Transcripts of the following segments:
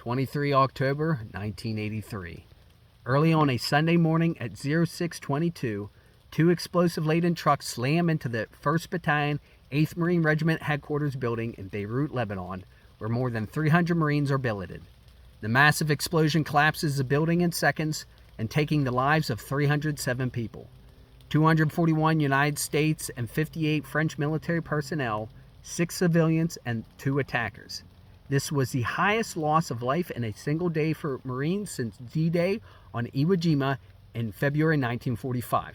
23 October 1983. Early on a Sunday morning at 0622, two explosive-laden trucks slam into the 1st Battalion, 8th Marine Regiment headquarters building in Beirut, Lebanon, where more than 300 Marines are billeted. The massive explosion collapses the building in seconds and taking the lives of 307 people. 241 United States and 58 French military personnel, 6 civilians, and 2 attackers. This was the highest loss of life in a single day for Marines since D-Day on Iwo Jima in February 1945.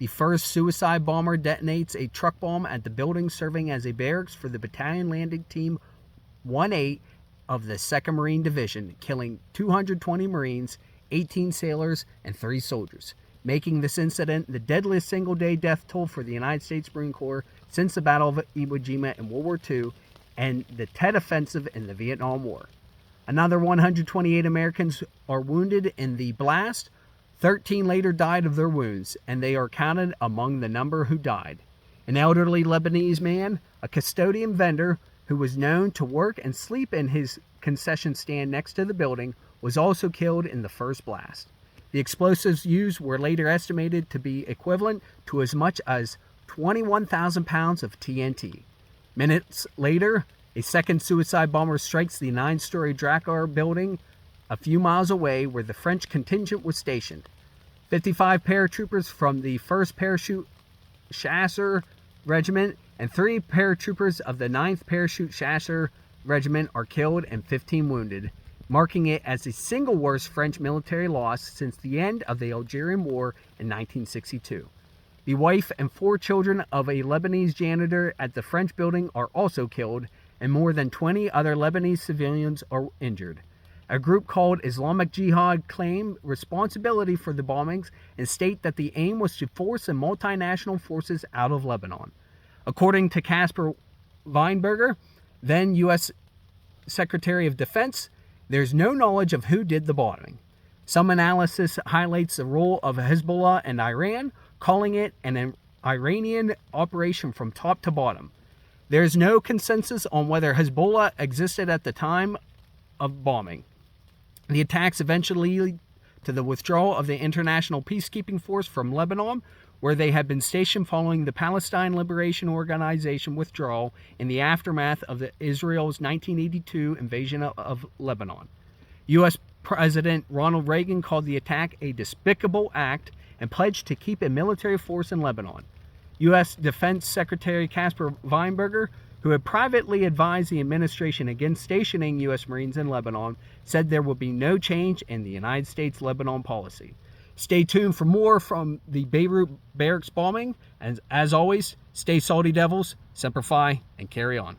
The first suicide bomber detonates a truck bomb at the building serving as a barracks for the Battalion Landing Team 1-8 of the 2nd Marine Division, killing 220 Marines, 18 sailors, and 3 soldiers, making this incident the deadliest single-day death toll for the United States Marine Corps since the Battle of Iwo Jima in World War II and the Tet Offensive in the Vietnam War. Another 128 Americans are wounded in the blast. 13 later died of their wounds, and they are counted among the number who died. An elderly Lebanese man, a custodian vendor who was known to work and sleep in his concession stand next to the building, was also killed in the first blast. The explosives used were later estimated to be equivalent to as much as 21,000 pounds of TNT. Minutes later, a second suicide bomber strikes the 9-story Drakkar building a few miles away where the French contingent was stationed. 55 paratroopers from the 1st Parachute SHASS-ER Regiment and 3 paratroopers of the 9th Parachute SHASS-ER Regiment are killed and 15 wounded, marking it as the single worst French military loss since the end of the Algerian War in 1962. The wife and 4 children of a Lebanese janitor at the French building are also killed, and more than 20 other Lebanese civilians are injured. A group called Islamic Jihad claimed responsibility for the bombings and state that the aim was to force the multinational forces out of Lebanon. According to Caspar Weinberger, then U.S. Secretary of Defense, there's no knowledge of who did the bombing. Some analysis highlights the role of Hezbollah and Iran, calling it an Iranian operation from top to bottom. There is no consensus on whether Hezbollah existed at the time of bombing. The attacks eventually lead to the withdrawal of the international peacekeeping force from Lebanon, where they had been stationed following the Palestine Liberation Organization withdrawal in the aftermath of Israel's 1982 invasion of Lebanon. U.S. President Ronald Reagan called the attack a despicable act and pledged to keep a military force in Lebanon. U.S. Defense Secretary Caspar Weinberger, who had privately advised the administration against stationing U.S. Marines in Lebanon, said there would be no change in the United States Lebanon policy. Stay tuned for more from the Beirut barracks bombing, and as always, stay salty devils, Semper Fi, and carry on.